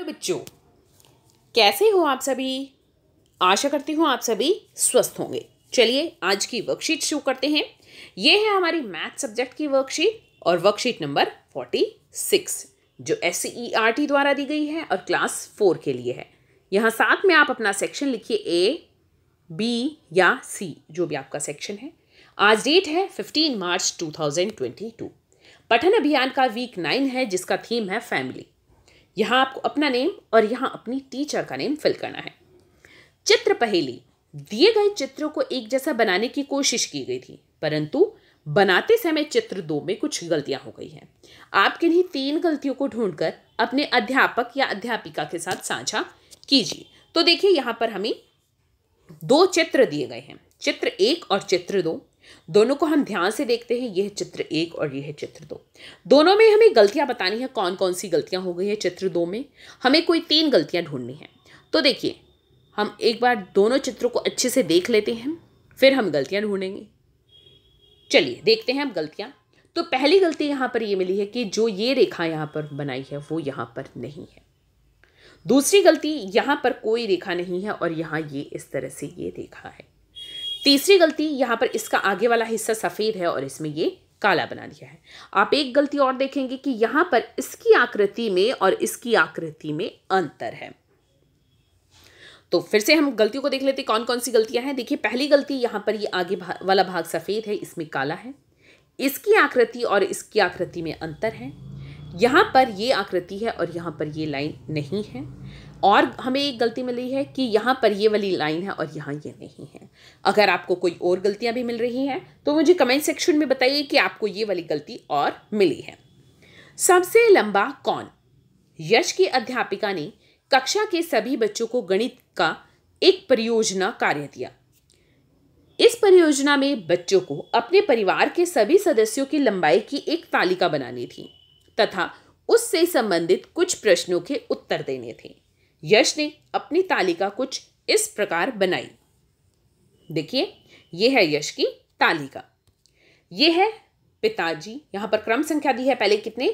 बच्चों, कैसे हो आप सभी। आशा करती हूँ आप सभी स्वस्थ होंगे। चलिए आज की वर्कशीट शुरू करते हैं। ये है हमारी मैथ सब्जेक्ट की वर्कशीट और वर्कशीट नंबर 46 जो SCERT द्वारा दी गई है और क्लास 4 के लिए है। यहाँ साथ में आप अपना सेक्शन लिखिए A, B या C जो भी आपका सेक्शन है। आज डेट है 15 मार्च 2022। पठन अभियान का वीक 9 है जिसका थीम है फैमिली। यहाँ आपको अपना नेम और यहाँ अपनी टीचर का नेम फिल करना है। चित्र पहेली। दिए गए चित्रों को एक जैसा बनाने की कोशिश की गई थी, परंतु बनाते समय चित्र 2 में कुछ गलतियां हो गई हैं। आप किन्हीं 3 गलतियों को ढूंढकर अपने अध्यापक या अध्यापिका के साथ साझा कीजिए। तो देखिए यहाँ पर हमें 2 चित्र दिए गए हैं, चित्र 1 और चित्र 2। दोनों को हम ध्यान से देखते हैं। यह चित्र 1 और यह है चित्र 2। दोनों में हमें गलतियां बतानी है। कौन कौन सी गलतियां हो गई है चित्र 2 में, हमें कोई 3 गलतियां ढूंढनी है। तो देखिए हम एक बार दोनों चित्रों को अच्छे से देख लेते हैं, फिर हम गलतियां ढूंढेंगे। चलिए देखते हैं अब गलतियां। तो पहली गलती यहां पर यह मिली है कि जो ये रेखा यहां पर बनाई है वो यहां पर नहीं है। दूसरी गलती, यहां पर कोई रेखा नहीं है और यहां ये इस तरह से ये रेखा है। तीसरी गलती, यहां पर इसका आगे वाला हिस्सा सफेद है और इसमें ये काला बना दिया है। आप एक गलती और देखेंगे कि यहां पर इसकी आकृति में और इसकी आकृति में अंतर है। तो फिर से हम गलतियों को देख लेते हैं कौन कौन सी गलतियां हैं। देखिए पहली गलती, यहां पर ये आगे वाला भाग सफेद है, इसमें काला है। इसकी आकृति और इसकी आकृति में अंतर है। यहां पर ये आकृति है और यहां पर ये लाइन नहीं है। और हमें एक गलती मिली है कि यहाँ पर ये वाली लाइन है और यहाँ ये नहीं है। अगर आपको कोई और गलतियाँ भी मिल रही हैं तो मुझे कमेंट सेक्शन में बताइए कि आपको ये वाली गलती और मिली है। सबसे लंबा कौन। यश की अध्यापिका ने कक्षा के सभी बच्चों को गणित का एक परियोजना कार्य दिया। इस परियोजना में बच्चों को अपने परिवार के सभी सदस्यों की लंबाई की एक तालिका बनानी थी तथा उससे संबंधित कुछ प्रश्नों के उत्तर देने थे। यश ने अपनी तालिका कुछ इस प्रकार बनाई। देखिए यह है यश की तालिका। यह है पिताजी, यहां पर क्रम संख्या दी है। पहले कितने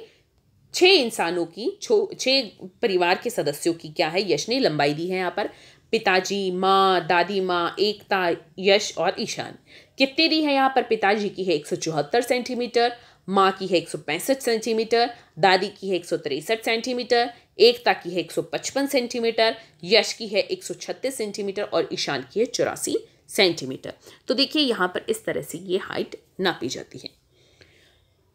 6 इंसानों की 6 परिवार के सदस्यों की क्या है यश ने लंबाई दी है। यहाँ पर पिताजी, माँ, दादी माँ, एकता, यश और ईशान कितनी दी है। यहाँ पर पिताजी की है 174 सेंटीमीटर, माँ की है 165 सेंटीमीटर, दादी की है 163 सेंटीमीटर, एकता की है 155 सेंटीमीटर, यश की है 136 सेंटीमीटर और ईशान की है 84 सेंटीमीटर। तो देखिए यहाँ पर इस तरह से ये हाइट नापी जाती है।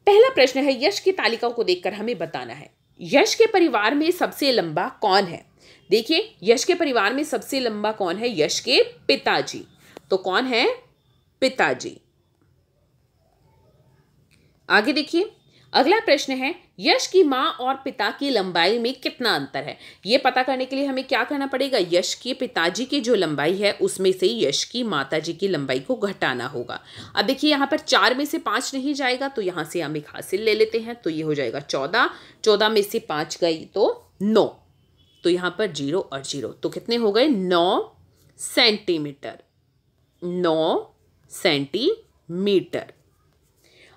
पहला प्रश्न है, यश की तालिका को देखकर हमें बताना है यश के परिवार में सबसे लंबा कौन है। देखिए यश के परिवार में सबसे लंबा कौन है, यश के पिताजी। तो कौन है, पिताजी। आगे देखिए अगला प्रश्न है, यश की माँ और पिता की लंबाई में कितना अंतर है। यह पता करने के लिए हमें क्या करना पड़ेगा, यश के पिताजी की जो लंबाई है उसमें से यश की माताजी की लंबाई को घटाना होगा। अब देखिए यहाँ पर 4 में से 5 नहीं जाएगा तो यहाँ से हम एक हासिल ले लेते हैं, तो ये हो जाएगा 14। 14 में से 5 गई तो 9, तो यहाँ पर 0 और 0 तो कितने हो गए, 9 सेंटीमीटर। 9 सेंटीमीटर।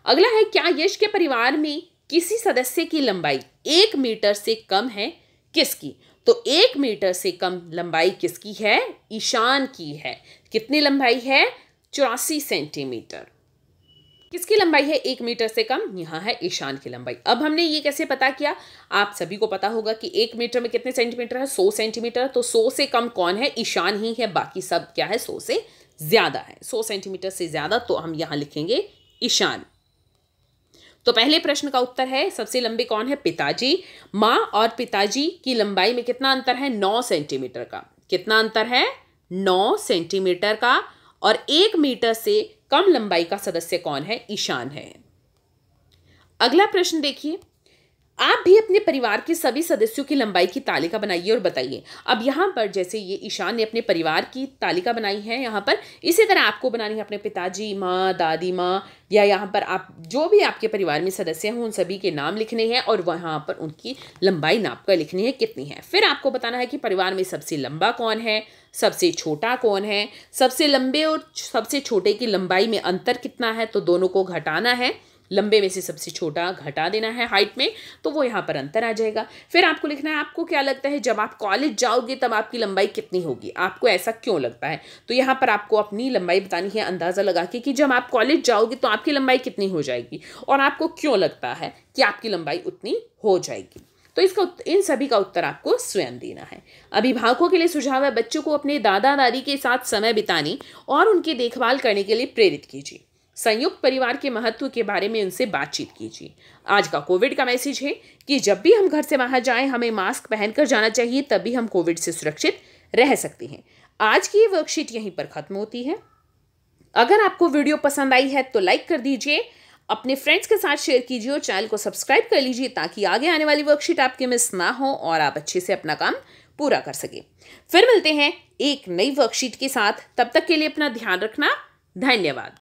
अगला है, क्या यश के परिवार में किसी सदस्य की लंबाई 1 मीटर से कम है, किसकी। तो 1 मीटर से कम लंबाई किसकी है, ईशान की है। कितनी लंबाई है, 84 सेंटीमीटर। किसकी लंबाई है 1 मीटर से कम, यहाँ है ईशान की लंबाई। अब हमने ये कैसे पता किया, आप सभी को पता होगा कि 1 मीटर में कितने सेंटीमीटर है, 100 सेंटीमीटर। तो 100 से कम कौन है, ईशान ही है, बाकी सब क्या है 100 से ज्यादा है। 100 सेंटीमीटर से ज्यादा तो हम यहाँ लिखेंगे ईशान। तो पहले प्रश्न का उत्तर है सबसे लंबे कौन है, पिताजी। माँ और पिताजी की लंबाई में कितना अंतर है, 9 सेंटीमीटर का। कितना अंतर है, 9 सेंटीमीटर का। और 1 मीटर से कम लंबाई का सदस्य कौन है, ईशान है। अगला प्रश्न देखिए, आप भी अपने परिवार के सभी सदस्यों की लंबाई की तालिका बनाइए और बताइए। अब यहाँ पर जैसे ये ईशान ने अपने परिवार की तालिका बनाई है, यहाँ पर इसी तरह आपको बनानी है अपने पिताजी, माँ, दादी माँ, या यहाँ पर आप जो भी आपके परिवार में सदस्य हों उन सभी के नाम लिखने हैं और वहाँ पर उनकी लंबाई नाप कर लिखनी है कितनी है। फिर आपको बताना है कि परिवार में सबसे लंबा कौन है, सबसे छोटा कौन है, सबसे लंबे और सबसे छोटे की लंबाई में अंतर कितना है, तो दोनों को घटाना है। लंबे में से सबसे छोटा घटा देना है हाइट में, तो वो यहाँ पर अंतर आ जाएगा। फिर आपको लिखना है आपको क्या लगता है जब आप कॉलेज जाओगे तब आपकी लंबाई कितनी होगी, आपको ऐसा क्यों लगता है। तो यहाँ पर आपको अपनी लंबाई बतानी है अंदाज़ा लगा के कि जब आप कॉलेज जाओगे तो आपकी लंबाई कितनी हो जाएगी और आपको क्यों लगता है कि आपकी लंबाई उतनी हो जाएगी। तो इसका इन सभी का उत्तर आपको स्वयं देना है। अभिभावकों के लिए सुझाव है बच्चों को अपने दादा दादी के साथ समय बिताने और उनकी देखभाल करने के लिए प्रेरित कीजिए। संयुक्त परिवार के महत्व के बारे में उनसे बातचीत कीजिए। आज का कोविड का मैसेज है कि जब भी हम घर से बाहर जाएं हमें मास्क पहनकर जाना चाहिए, तभी हम कोविड से सुरक्षित रह सकते हैं। आज की ये वर्कशीट यहीं पर खत्म होती है। अगर आपको वीडियो पसंद आई है तो लाइक कर दीजिए, अपने फ्रेंड्स के साथ शेयर कीजिए और चैनल को सब्सक्राइब कर लीजिए ताकि आगे आने वाली वर्कशीट आपके मिस ना हो और आप अच्छे से अपना काम पूरा कर सके। फिर मिलते हैं एक नई वर्कशीट के साथ, तब तक के लिए अपना ध्यान रखना। धन्यवाद।